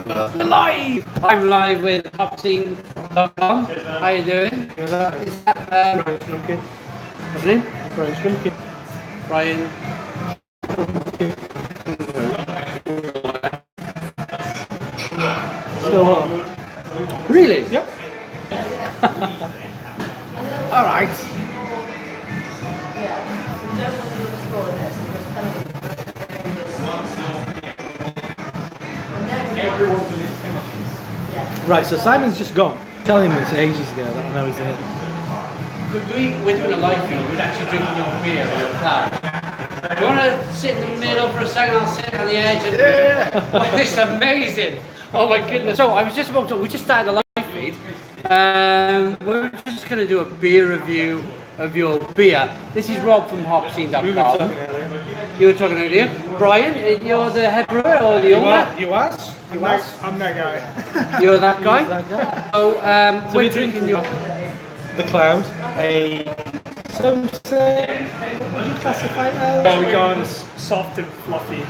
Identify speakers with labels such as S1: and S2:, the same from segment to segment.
S1: Live! I'm live with Hopzine.com. How you doing? Is that
S2: Brian Strumke.
S1: what's his name?
S2: Brian Strumke.
S1: Brian.
S2: Stillwater.
S1: Really?
S2: Yep.
S1: All right.
S2: Right, so Simon's just gone. Telling me it's ages ago that I know he's here.
S1: We're doing a live feed. We're actually drinking your beer in your car. You want to sit in the middle for a second? I'll sit on the edge. And oh, it's amazing. Oh my goodness. So I was just about to. We just started a live feed. We're just going to do a beer review of your beer. This is Rob from Hopzine.com. You were talking earlier. Brian, you're the head brewer or the owner?
S2: You asked?
S3: I'm that guy.
S1: You're that guy?
S2: That guy.
S1: So,
S2: So
S1: we're
S2: we're
S1: drinking
S2: drinking
S1: your...
S2: the Cloud, some say, what do you classify it as?
S3: Well, we go on soft and fluffy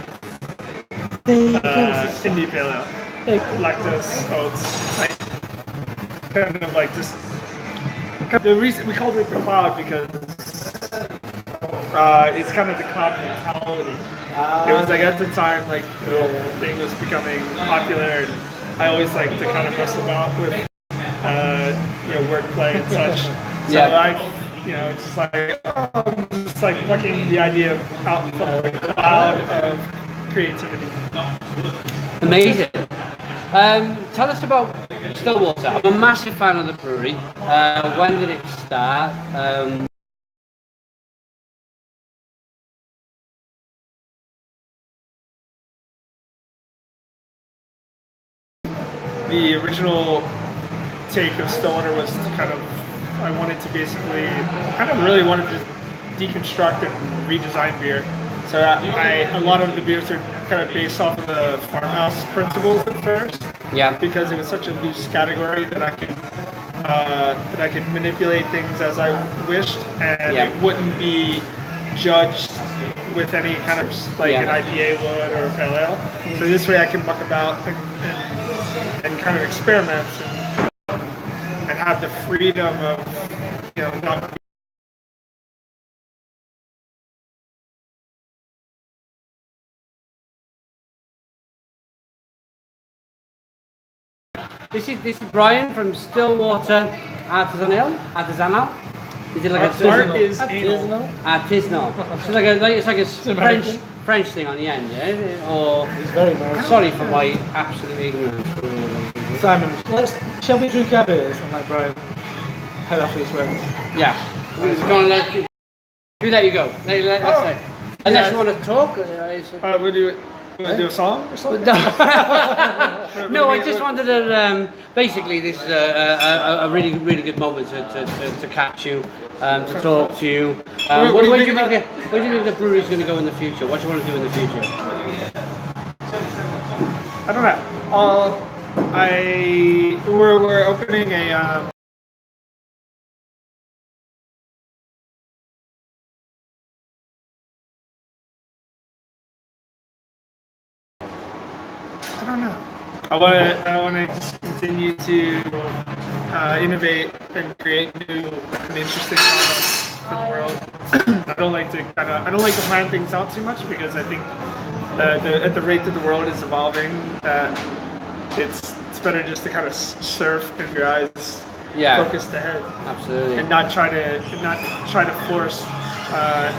S3: indie pale ale. Lactose, oats, like kind of like just. The reason we called it the Cloud because it's kind of the cloud mentality. It was like at the time like the thing was becoming popular, and I always like to kind of mess about with wordplay and such. So
S1: Yeah.
S3: It's just like fucking the idea of out from the cloud of creativity.
S1: Amazing. Tell us about Stillwater. I'm a massive fan of the brewery. When did it start?
S3: The original take of Stillwater was to kind of, I wanted to basically, kind of really wanted to deconstruct and redesign beer. So a lot of the beers are kind of based off of the farmhouse principles at first.
S1: Yeah.
S3: Because it was such a loose category that I could manipulate things as I wished, and it wouldn't be judged with any kind of like an IPA would or a pale ale. So this way I can muck about and kind of experiment and have the freedom of not.
S1: This is Brian from Stillwater Artisanal. Is it like
S3: Art is anal.
S1: Artisanal. So it's like a French thing on the end, yeah? Or
S2: He's very nice.
S1: sorry for my absolute ignorance.
S2: Simon, shall we drink our beers and let Brian head off his way?
S1: Yeah. We're gonna let you go. Let's say. Unless you want to talk.
S3: We'll do a song or something?
S1: No, I just wanted to. Basically, this is a really, really good moment to catch you, to talk to you. Where do you think the brewery is going to go in the future? What do you want to do in the future?
S3: I don't know. We're opening a. I don't know. I want to just continue to innovate and create new and interesting products for the world. I don't like to plan things out too much because I think at the rate that the world is evolving, it's better just to kind of surf with your eyes focused ahead.
S1: Absolutely.
S3: And not try to force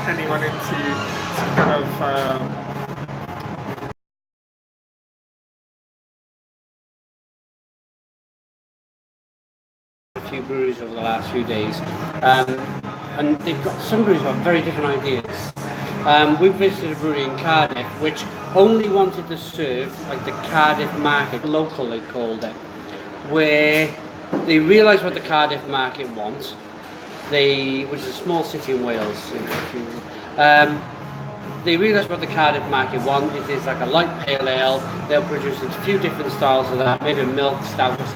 S3: anyone into some kind of.
S1: Few breweries over the last few days, and they've got some breweries have very different ideas. We visited a brewery in Cardiff which only wanted to serve like the Cardiff market, local they called it, where they realised what the Cardiff market wants. Which is a small city in Wales. They realised what the Cardiff market wants. It is like a light pale ale. They'll produce a few different styles of that, maybe milk stouts.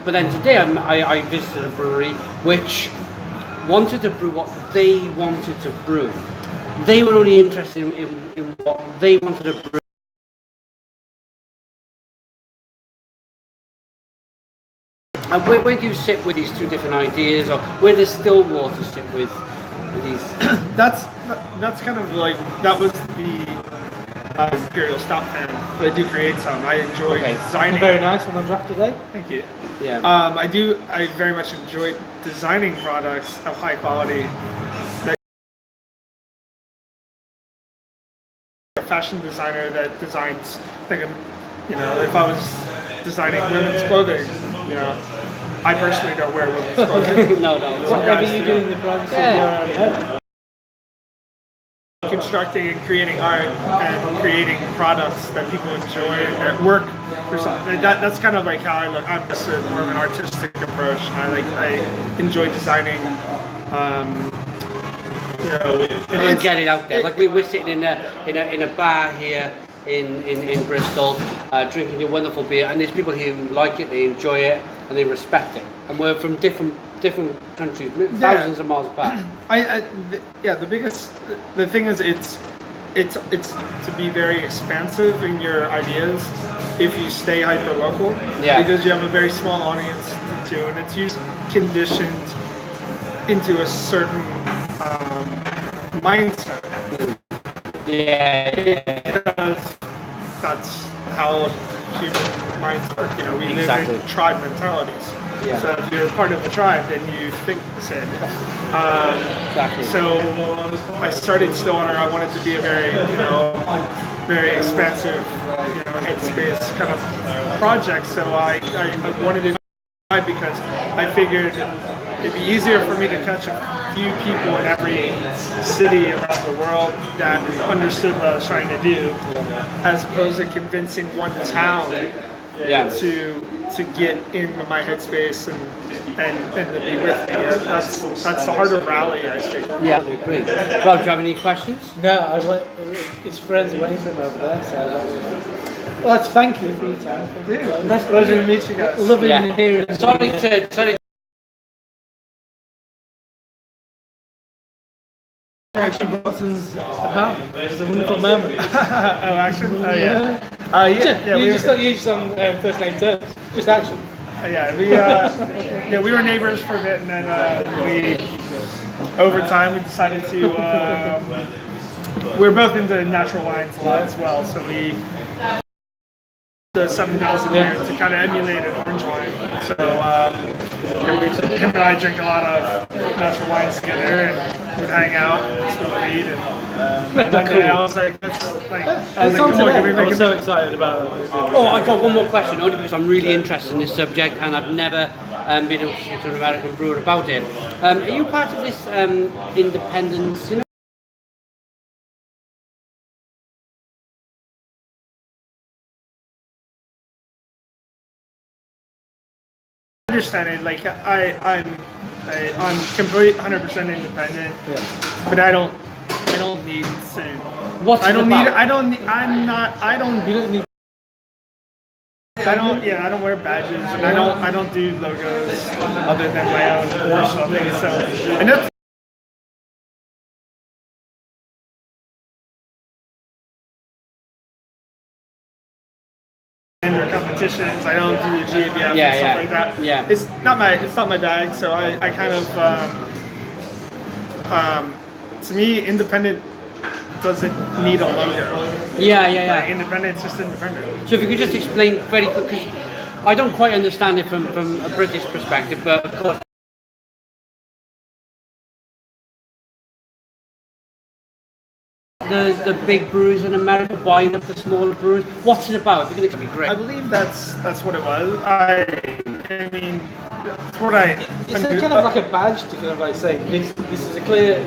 S1: But then today I visited a brewery which wanted to brew what they wanted to brew. They were only interested in what they wanted to brew. And where do you sit with these two different ideas, or where does Stillwater sit with these?
S3: That's kind of like, that was the Imperial Stout fan. But I do create some. I enjoy designing.
S2: Very nice on the draft today.
S3: Thank you.
S1: Yeah.
S3: I very much enjoy designing products of high quality. A fashion designer that designs, like, if I was designing women's clothing, I personally don't wear women's clothing.
S1: No.
S2: Whatever you do in the process of your own head.
S3: Constructing and creating art and creating products that people enjoy that work for something. That's kind of like how I look. I'm just more of an artistic approach. I enjoy designing.
S1: And get it out there. Like we're sitting in a bar here in Bristol, drinking a wonderful beer, and there's people here who like it, they enjoy it, and they respect it. And we're from different countries, thousands of miles apart.
S3: The thing is, it's to be very expansive in your ideas if you stay hyper local.
S1: Yeah.
S3: Because you have a very small audience too, and it's usually conditioned into a certain mindset. Because that's how human minds work. We live in tribe mentalities. Yeah. So if you're part of the tribe, then you think the same. So I started Stillwater. I wanted to be a very, very expansive, headspace kind of project. So I wanted to because I figured it'd be easier for me to catch a few people in every city around the world that understood what I was trying to do, as opposed to convincing one town to get into my headspace and to be with me. That's the harder rally, I think.
S1: Yeah, great. Rob, do you have any questions?
S2: No, it's friends waiting for me over there. So well, let's thank you for your time.
S3: Nice pleasure to meet you guys.
S2: Lovely to hear it.
S1: Sorry.
S2: Action Watson's about. It was a wonderful moment.
S3: Action? Oh, yeah.
S2: You just on first name terms. Just Action.
S3: We were neighbors for a bit, and then over time, we decided to. We're both into natural wines a lot as well, so we. The 7,000 year to kind of emulate an orange wine. So him and I drink a lot of natural wines together, and we'd hang out, smoke weed, and one day I was like,
S2: I'm so excited about it.
S1: Oh, I got one more question, only because I'm really interested in this subject, and I've never been able to speak to an American brewer about it. Are you part of this independence?
S3: Understand it, like I'm complete 100% independent, but I don't need to.
S1: What's
S3: I don't
S1: it
S3: need.
S1: about?
S3: I don't need. I'm not. I don't.
S2: You don't need.
S3: I don't. Yeah, I don't wear badges, and I don't do logos other than my own or something. So, and that's. Competitions. I don't do the GABF and stuff like that.
S1: Yeah.
S3: It's not my bag. So I kind of to me, independent doesn't need a logo.
S1: Yeah.
S3: Like, independent's just independent.
S1: So if you could just explain very quickly, I don't quite understand it from a British perspective, but of course. The big brewers in America buying up the smaller brewers. What's it about? Because it could be great.
S3: I believe that's what it was. I mean, that's what I.
S2: It's kind of like a badge to kind of like say this is a clear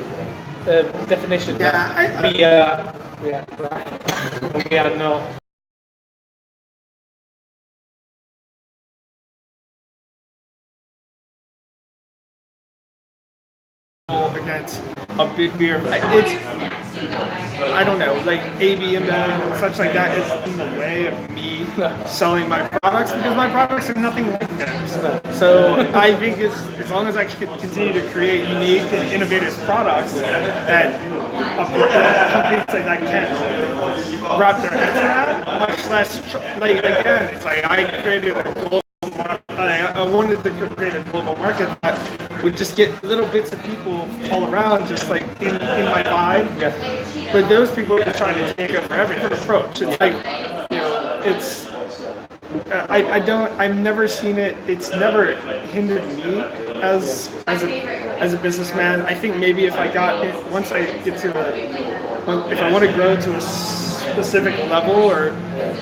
S2: definition.
S3: Yeah,
S2: we are not.
S3: Against a big beer. I don't know, like AB and such like that is in the way of me selling my products because my products are nothing like that. So I think as long as I can continue to create unique and innovative products that companies like that can wrap their heads around, much less like again, it's like I created a global. I want wanted to create a global market that would just get little bits of people all around, just like in my vibe.
S2: Yeah.
S3: But those people are trying to take over every approach. It's like, you know, it's. I've never seen it. It's never hindered me as a businessman. I think maybe if I got it, once I get to if I want to grow to a specific level, or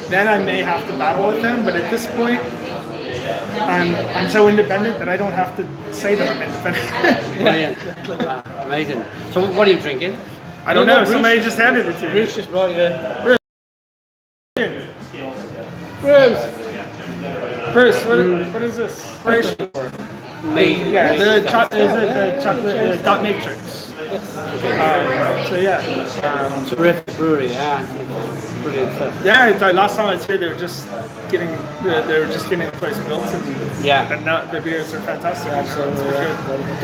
S3: then I may have to battle with them. But at this point, I'm so independent that I don't have to say that I'm independent.
S1: Brilliant. Wow, amazing. So what are you drinking?
S3: I don't know. Somebody just handed it to me.
S2: Bruce just brought you.
S3: Bruce, what is this? Yeah, the chocolate dot matrix. So yeah,
S1: Terrific brewery, yeah. Brilliant stuff.
S3: yeah. Last time I was here, they were just getting the place built, and
S1: Yeah.
S3: and now the beers are fantastic. Absolutely,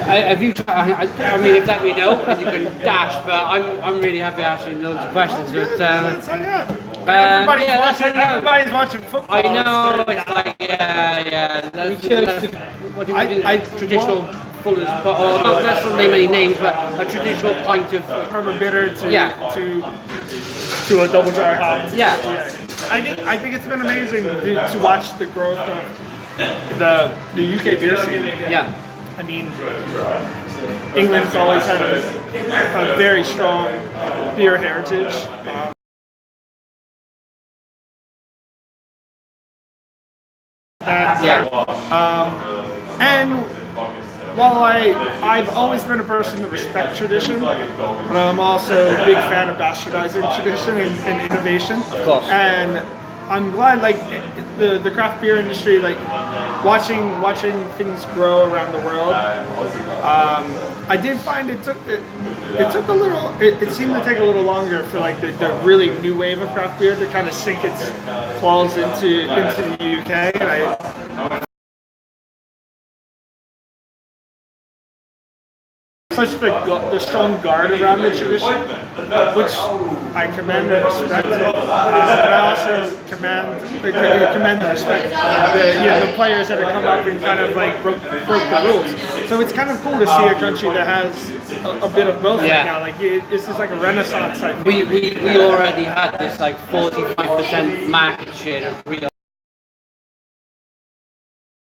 S1: Have you tried, I mean, if let me know, and you can dash, but I'm really happy asking loads of questions. But,
S3: So yeah,
S1: everybody's
S3: watching football.
S1: I know, it's like, yeah. What do you think? Traditional fullers, or not necessarily many names, but a traditional pint of.
S3: From a bitter to
S1: Yeah.
S3: a double dry hop.
S1: Yeah.
S3: I think it's been amazing to watch the growth of the UK beer scene.
S1: Yeah.
S3: I mean, England's always had a very strong beer heritage. And while I've always been a person to respect tradition, but I'm also a big fan of bastardizing tradition and innovation.
S1: Of course.
S3: And I'm glad, like, the craft beer industry, like, watching things grow around the world. I did find it took a little. It seemed to take a little longer for like the really new wave of craft beer to kind of sink its claws into the UK. And such the strong guard around the tradition, which I commend and respect. But I also commend the respect. The players that have come up and kind of like broke the rules. So it's kind of cool to see a country that has a bit of both right now. Like this is like a renaissance type.
S1: We already had this like 45% market share of real.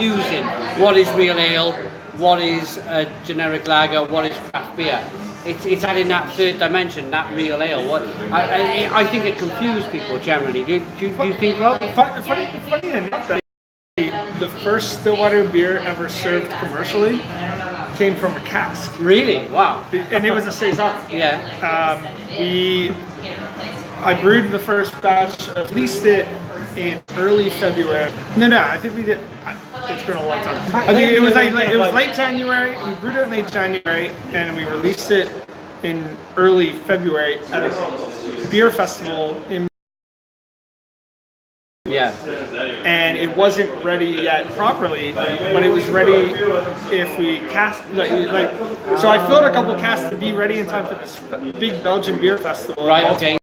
S1: Using what is real ale, what is a generic lager, what is craft beer. It's adding that third dimension, that real ale. I think it confused people generally. Do you think, Rob?
S3: Funny enough, that the first Stillwater beer ever served commercially came from a cask.
S1: Really? Wow.
S3: And it was a saison.
S1: Yeah.
S3: I brewed the first batch, released it in early February. No, I think we did. It's been a long time. I think it was late January. We brewed it in late January, and we released it in early February at a beer festival in.
S1: Yeah.
S3: And it wasn't ready yet properly, but it was ready if we cast So I filled a couple casks to be ready in time for this big Belgian beer festival.
S1: Right. Okay.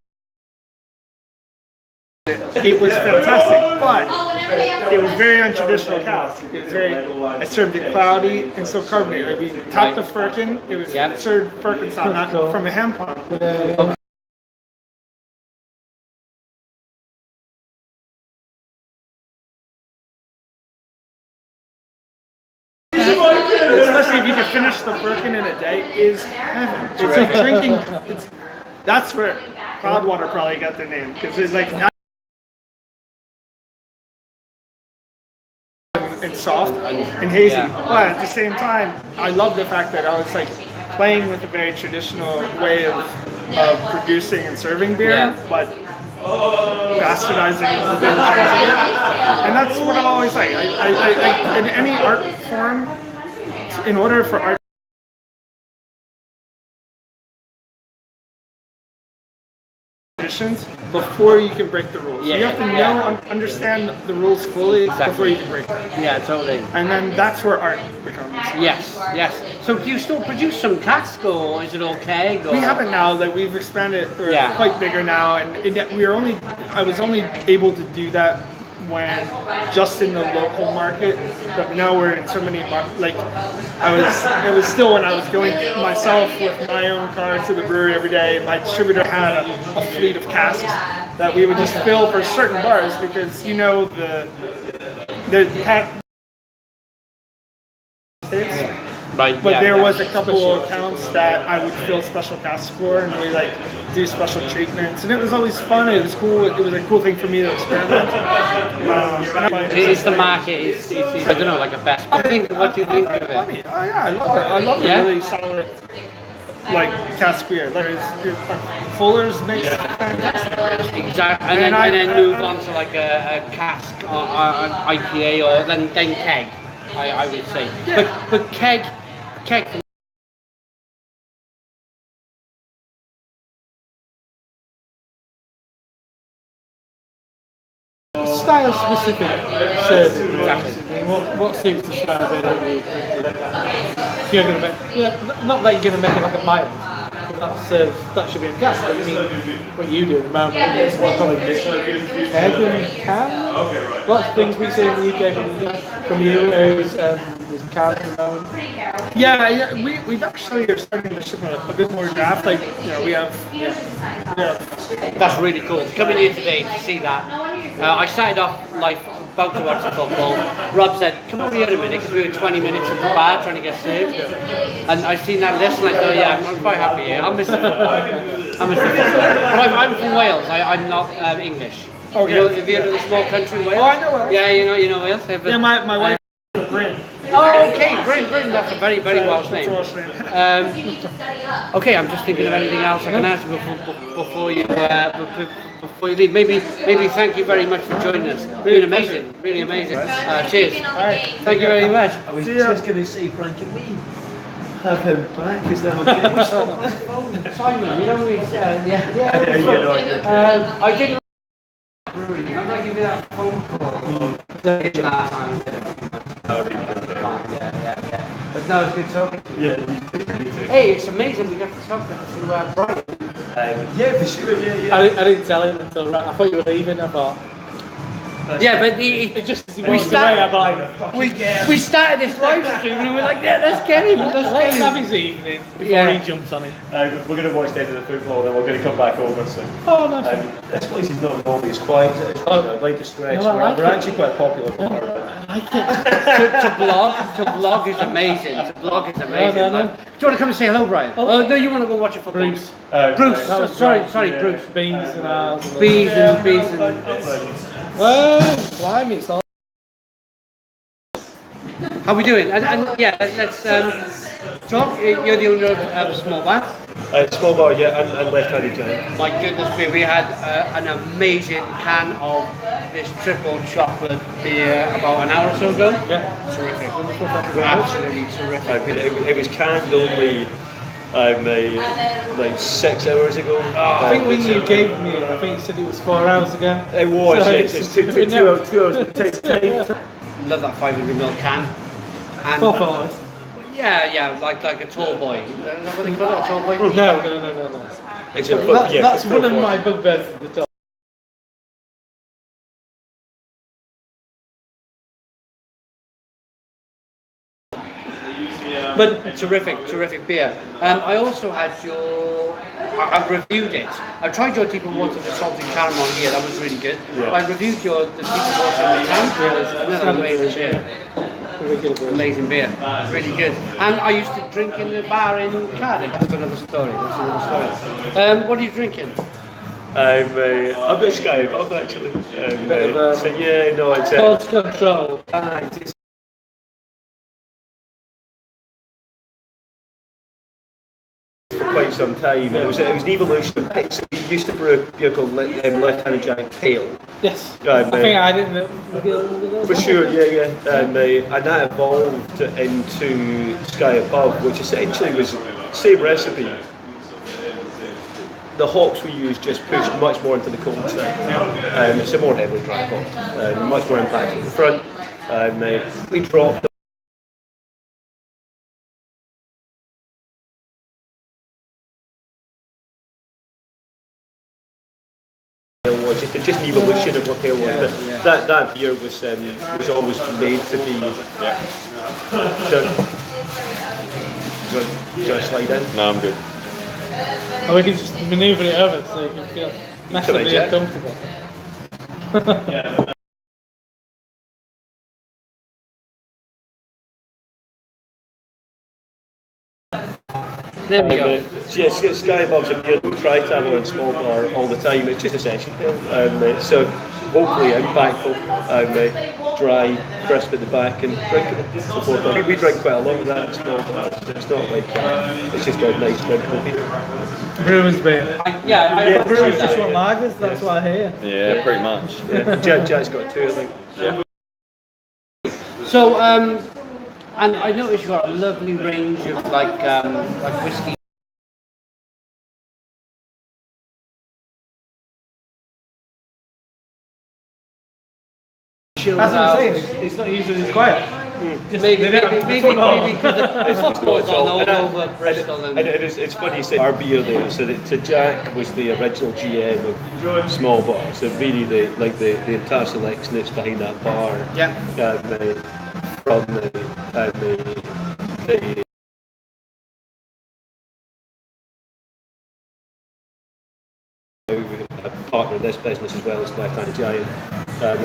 S3: It was fantastic, but it was very untraditional cask. It was I served it cloudy and so carbonated. We topped the firkin. It was served firkin style, not from a hand pump. Especially if you can finish the firkin in a day, is heaven. It's like drinking. That's where Cloudwater probably got their name, because it's like. And soft and hazy, but at the same time, I love the fact that I was like playing with a very traditional way of producing and serving beer, but bastardizing the beer. And that's what I'm always like. I in any art form, in order for art. Before you can break the rules. You have to understand the rules fully before you can break them.
S1: Yeah, totally.
S3: And then that's where art becomes.
S1: Yes. So do you still produce some cask, or is it all keg?
S3: We haven't now. That we've expanded. We're quite bigger now, and I was only able to do that when just in the local market, but now we're in so many like it was still when I was going myself with my own car to the brewery every day. My distributor had a fleet of casks that we would just fill for certain bars because the
S1: Right.
S3: but there was a couple of accounts that I would fill special casks for, and we like do special treatments, and it was always fun. It was cool. It was a cool thing for me to experiment.
S1: It's the market. It's I don't know, like a best. What do you think of it?
S3: Oh yeah, I love it. I love
S1: Yeah?
S3: a really solid like cask beer. Fuller's makes fantastic.
S1: Exactly, and then move on to like a cask or an IPA or then keg. I would say, but keg.
S2: Style specific serving. Exactly. What suits the style that you're going to make? Yeah, not that you're going to make it like a mild. That should be a gas. But I mean, what you do at the moment is what probably egg and can. Lots of things we see in the UK from you is can at the moment.
S3: Yeah, we've actually are starting to ship a bit more draft. Like we have.
S1: That's really cool. Coming here today to see that. I started off life about to watch the football. Rob said, "Come over here a minute," because we were 20 minutes in the bar trying to get served. And I seen that list and I thought, yeah, I'm quite happy here. I miss the football. But I'm from Wales. I'm not English.
S3: Okay.
S1: You know, have you heard of the small country Wales?
S3: Oh, I know Wales.
S1: Yeah, you know Wales.
S3: Yeah, my wife is Brian.
S1: Oh, okay, Brian. That's a very, very Welsh name. Okay, I'm just thinking of anything else I can ask you before you leave. Maybe thank you very much for joining us. Really amazing, really amazing. Cheers. Thank you very much.
S4: I was just going to say, Brian, can we have him back? Because now
S1: Simon, you know we said, I didn't. I'm not giving that phone call. Last time. But no, it's good talking to you. Hey, it's amazing we got to talk to Brian.
S4: Yeah, for sure. Yeah.
S2: I didn't tell him until right. I thought you were leaving. I thought.
S1: Yeah, but we started this live stream and we're like, yeah, let's get him.
S2: Let's have his evening before he jumps on it.
S4: We're going to watch the end of the football, then we're going to come back over. So.
S2: Oh, nice.
S4: This place is not normally as quiet as it is. I'd like to stress.
S2: No, I like
S4: we're
S2: it.
S4: actually quite popular.
S2: I like it.
S1: to blog is amazing. To blog is amazing.
S2: No.
S1: Do you want to come and say hello, Brian? Oh no, you want to go watch a football?
S2: Bruce.
S1: Bruce. Sorry, Bruce.
S2: Beans and ours.
S1: Bees and.
S2: Well, blimey, it's all.
S1: How we doing? And yeah, let's talk. You're the owner of a small bar.
S4: Small bar, yeah, and left-handed giant.
S1: My goodness me, we had an amazing can of this triple chocolate beer about an hour or so ago.
S2: Yeah.
S1: Terrific. Absolutely terrific.
S4: It was canned only like 6 hours ago.
S2: I think when you gave me it, I think you said it was 4 hours ago.
S4: It was.
S2: So
S4: It's 2 hours. It takes time.
S1: Love that 500ml can. And
S2: 4 hours.
S1: yeah, like a tall boy. Is that what they call it, a tall boy?
S2: No.
S4: It's a
S2: That's one of my bugbears at the top.
S1: But terrific beer. I also had I've reviewed it. I tried your deep water with salted caramel here. That was really good.
S4: Yeah.
S1: I reviewed the deep water in the can. Another amazing beer. Amazing beer. Really good. And I used to drink in the bar in Cardiff. That's another story. What are you drinking?
S4: I'm a bit sky above actually. So yeah, no, it's
S2: Cold control.
S4: it's for quite some time. It was an evolution of pale. So we used to brew a beer called Left-Handed Giant Pale.
S2: Yes. I think I didn't.
S4: For sure, yeah. And that evolved into Sky Above, which essentially was the same recipe. The hops we used just pushed much more into the cold side. It's a more heavily dry hop, much more impact at the front. We dropped just an evolution of what pale was. that beer was always made to be. Do I slide in?
S5: No, I'm good.
S2: Or we can just manoeuvre it over so you can feel massively
S4: Jack?
S2: uncomfortable.
S1: There we go.
S4: Sky Above a beer we try to have on small bar all the time. It's just a session pale. So hopefully impactful, dry, crisp at the back and drinkable. We drink quite a lot of that in small bars. It's not like it's just a nice drinkable beer.
S2: Brewer's beer.
S1: Yeah,
S2: Brewers just want lagers, that's what I hear.
S5: Yeah, pretty much.
S4: Jack's got two, I think.
S5: Yeah.
S1: So, and I noticed you've got a lovely range of like whiskey.
S2: That's what I'm saying, it's not usually as quiet.
S1: Maybe because the football's all over Bristol and
S4: it's funny you say our beer there. So Jack was the original GM of Small Bar. So really the entire selection that's behind that bar.
S1: yeah.
S4: From the a partner in this business as well as Left Hand Giant.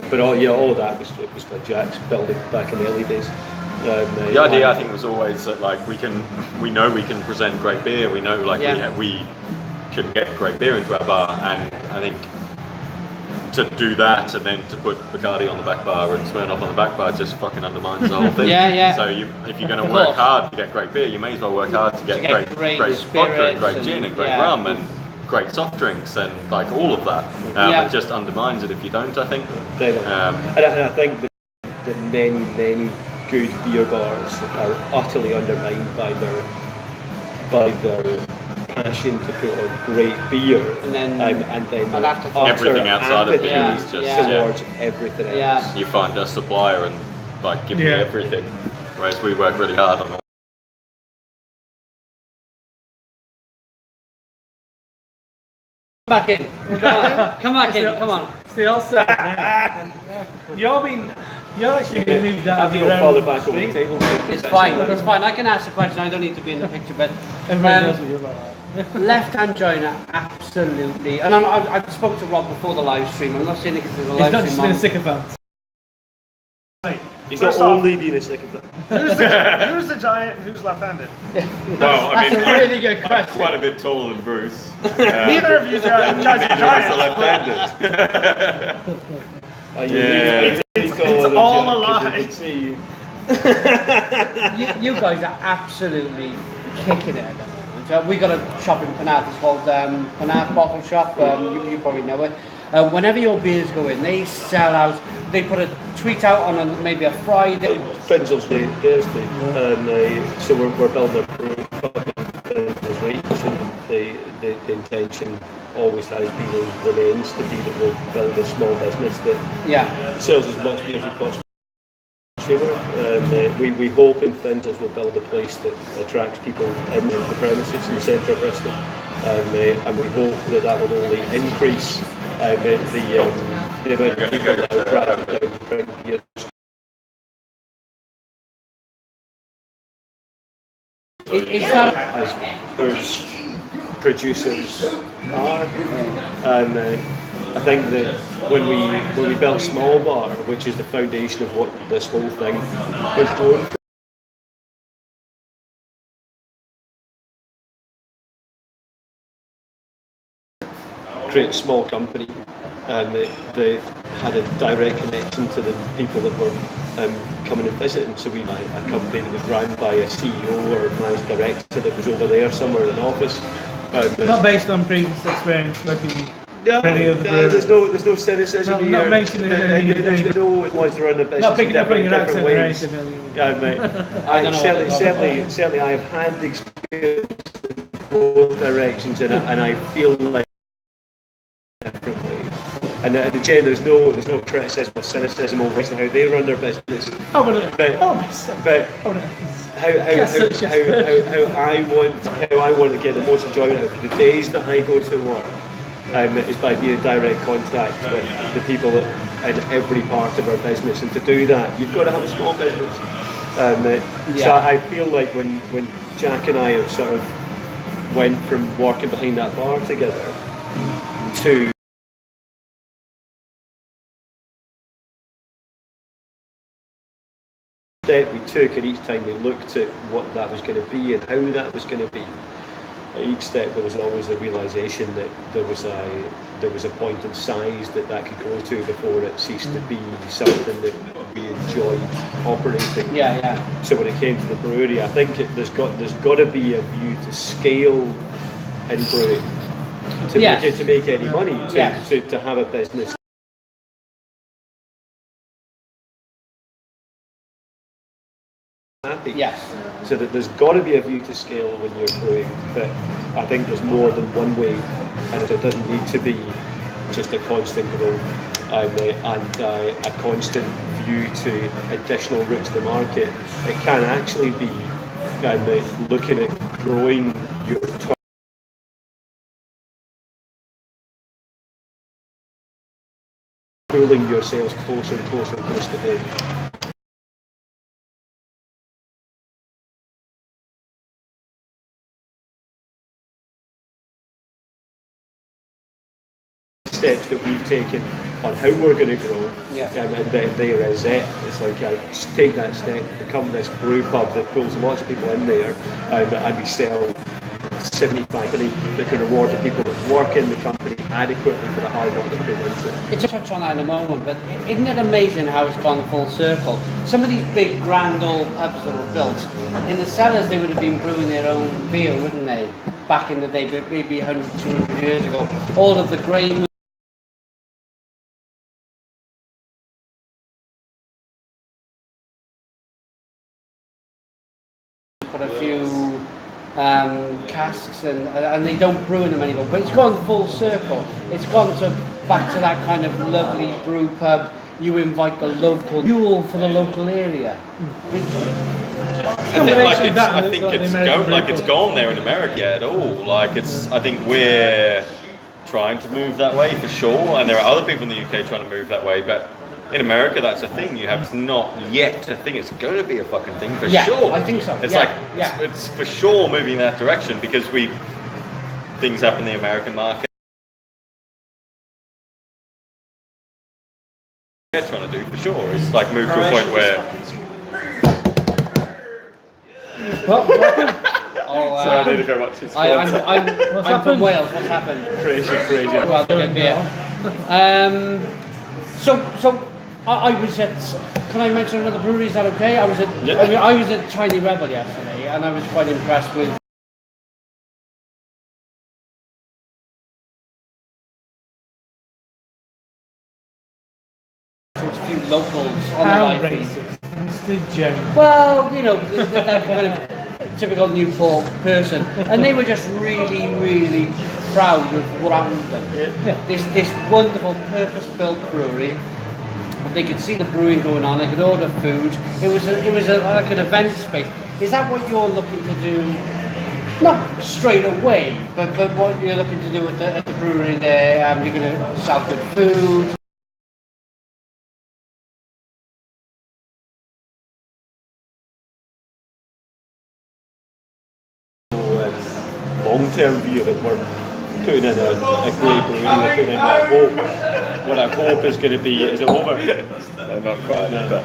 S4: But all of that was by Jack's building back in the early days.
S5: The idea I think was always that like we know we can present great beer. We know like we can get great beer into our bar, and I think to do that and then to put Bacardi on the back bar and Smirnoff on the back bar just fucking undermines the whole thing.
S1: Yeah.
S5: So if you're going to work hard to get great beer, you may as well work hard to get great vodka and great gin and great rum and great soft drinks and like all of that. It just undermines it if you don't, I think.
S4: And I think that many good beer bars are utterly undermined by their passion to put on great beer
S1: And then
S5: everything outside of it is just
S4: towards everything else.
S1: Yeah.
S5: you find a supplier and like give you everything, whereas we work really hard on all.
S1: Come back in. Come back in. Come on.
S2: See, also, you're actually going to move down
S4: Have you got father back over the table?
S1: It's fine. It's fine. I can ask the question. I don't need to be in the picture, but
S2: Everyone knows what you're about.
S1: left-hand joiner, absolutely. And I've spoken to Rob before the live stream. I'm not saying it because there's a
S2: He's
S1: live
S2: not just
S1: stream
S2: been a
S1: on.
S2: sycophant.
S4: He's not only been a sycophant.
S3: Who's the giant? Who's left-handed?
S5: Well, I mean,
S1: That's a really good question.
S5: quite a bit taller than Bruce.
S3: Neither of you are giant.
S5: left-handed.
S3: It's all a lie.
S1: You guys are absolutely kicking it at the moment. We got a shop in Penarth. It's called Penarth Bottle Shop. You probably know it. Whenever your beers go in, they sell out. They put a tweet out on maybe a Friday.
S4: Friends Day, Thursday, and so we're building a brew those weeks, and the intention always has been and remains to be that we'll build a small business that sells as much beer as we possibly can. We hope in Finches will build a place that attracts people in the premises in the centre of Bristol, and we hope that will only increase the amount of people that are driving down to drink beer. As brewers, producers are, and I think that when we built Small Bar, which is the foundation of what this whole thing was going for, create a small company, and they had a direct connection to the people that were coming and visiting. So we had a company that was run by a CEO or a managing director that was over there somewhere in an office.
S2: Not based on previous experience working.
S4: There's no cynicism here.
S2: Not mentioning anything.
S4: You know, it was to run a business
S2: Not picking up on your
S4: different
S2: accent
S4: ways.
S2: or anything.
S4: Yeah, mate. Certainly, I have had experience in both directions, and I feel like differently. And again, there's no criticism or cynicism over how they run their business.
S2: But how I want to get the most enjoyment out of the days that I go to work is by being in direct contact with the people that
S4: in every part of our business, and to do that, you've got to have a small business. So I feel like when Jack and I have sort of went from working behind that bar together to step we took, and each time we looked at what that was going to be and how that was going to be, at each step there was always the realisation that there was a point in size that could go to before it ceased to be something that we enjoyed operating. So when it came to the brewery, I think there's got to be a view to scale in brewing to make any money, to have a business. Happy. So that there's got to be a view to scale when you're brewing, but I think there's more than one way, and it doesn't need to be just a constant growth and a constant view to additional routes to market. It can actually be looking at growing your pulling your sales closer and closer and closer to them. Steps that we've taken on how we're going to grow, and there is it. It's like just take that step, become this brew pub that pulls lots of people in there, and we sell 75 that can reward the people that work in the company adequately for the hard work that they put into it.
S1: It's a touch on that in a moment, but isn't it amazing how it's gone full circle? Some of these big grand old pubs that were built, in the cellars they would have been brewing their own beer, wouldn't they? Back in the day, maybe 100, 200 years ago. All of the grain put a few casks and they don't brew in them anymore, but it's gone full circle. It's gone back to that kind of lovely brew pub. You invite the local fuel for the local area.
S5: I think it's gone there in America at all. I think we're trying to move that way for sure, and there are other people in the UK trying to move that way, but in America, that's a thing. You have not yet a thing. It's going to be a fucking thing for sure.
S1: I think so.
S5: It's it's for sure moving in that direction because things happen in the American market. They're trying to do for sure. It's like move to a point where.
S3: So I need to go back to
S1: I'm from Wales. What's happened?
S3: Crazy.
S1: Well, good beer. So I was at. Can I mention another brewery? Is that okay? I was at Tiny Rebel yesterday, and I was quite impressed with. A few locals on the live. Well, you know, that kind of typical Newport person, and they were just really, really proud of what happened to them. This wonderful purpose-built brewery. They could see the brewing going on. They could order food. It was like an event space. Is that what you're looking to do? Not straight away, but what you're looking to do at the brewery there? You're going to sell good food.
S4: Long-term view that we're putting in a great brewery, we're putting in what I hope is going to be, is it over?
S5: Not quite. No.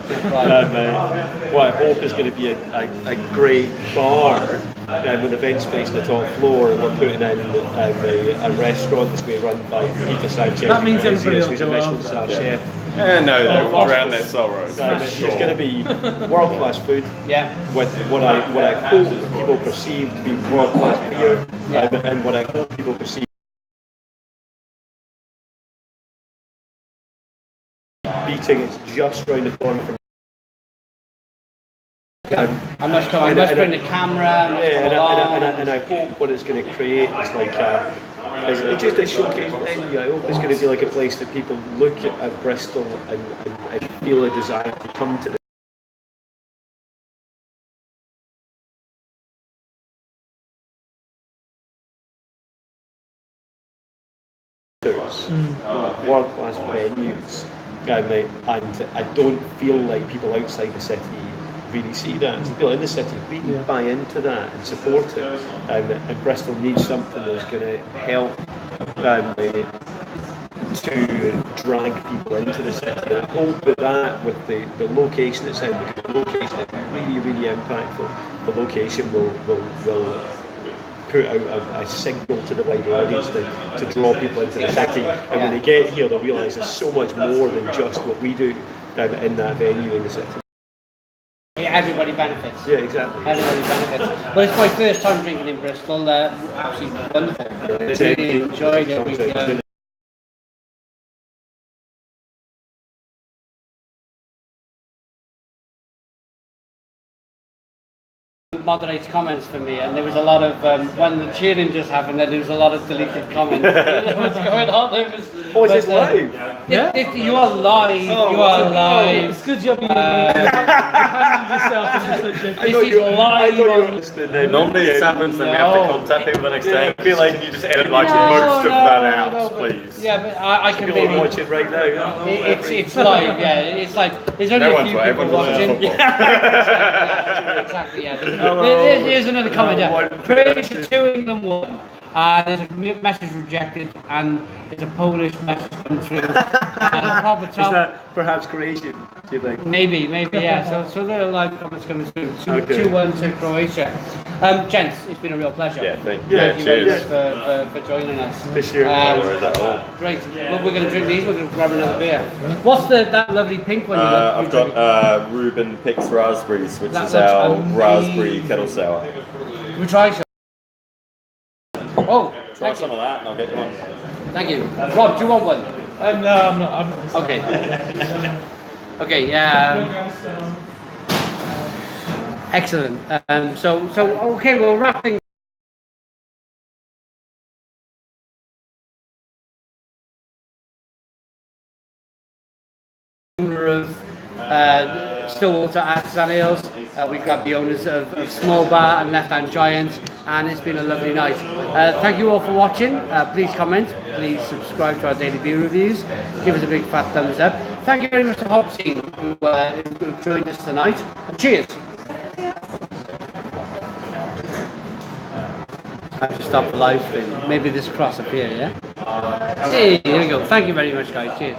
S4: What I hope is going to be a great bar with event space on the top floor, and we're putting in a restaurant that's going to be run by Peter Sanchez.
S2: That means everybody will
S4: who's a
S2: go
S4: Michelin
S2: out.
S4: star chef.
S5: They're around their sorrows.
S4: It's going to be world-class food. With what I hope people perceive to be world-class beer, and what I hope people perceive beating. It's just round the corner from.
S1: I must bring the camera.
S4: And I hope what it's going to create is like it's just a showcase venue. I hope it's going to be like a place that people look at Bristol and feel a desire to come to. World-class venues and I don't feel like people outside the city really see that. So people in the city really buy into that and support it. And Bristol needs something that's going to help to drag people into the city. And I hope that with the location it's in, because the location is really, really impactful. The location will put out a signal to the wider audience to draw people into the city. And when they get here, they'll realise there's so much more than just what we do in that venue in the city.
S1: Everybody benefits.
S4: Yeah, exactly.
S1: Everybody benefits. Well, it's my first time drinking in Bristol. Absolutely wonderful. Really enjoyed it. Moderate comments for me, and there was a lot of when the cheering just happened, then there was a lot of deleted comments. What's going on?
S4: Oh, is this live?
S2: Yeah?
S1: You are live. You are live.
S2: It's good job you
S5: Normally it happens that we have to contact people the next day. I feel like you just edit like most of that out, please.
S1: Yeah, but I can
S4: People watch it right now.
S1: It's live, yeah. It's like there's only a few people watching. Exactly, yeah. Here's another comment. Yeah. Croatia 2, England 1. There's a message rejected, and there's a Polish message come through.
S4: Is that perhaps Croatian? Do you think?
S1: Maybe, yeah. So there are live comments coming through. 2-1 to Croatia. Gents, it's been a real pleasure.
S5: Yeah, thank you.
S1: Thank you very much for joining us.
S4: This year.
S1: Great. Well, we're going to drink these. We're going to grab another beer. What's that lovely pink one?
S5: I've got Reuben Picks Raspberries, which is our raspberry kettle sour.
S1: We try some. Oh,
S5: Try some of that and I'll get you one.
S1: thank you. Rob, do you want one?
S2: No, I'm not.
S1: Okay. Okay, yeah. Excellent. So okay, we're wrapping. Of Stillwater Artisanal. We've got the owners of Small Bar and Left Hand Giant, and it's been a lovely night. Thank you all for watching. Please comment, please subscribe to our daily beer reviews, give us a big fat thumbs up. Thank you very much to Hopzine who joined us tonight, and cheers. I have to stop the live stream. Maybe this cross up here, yeah? Hey, here we go. Thank you very much, guys. Cheers.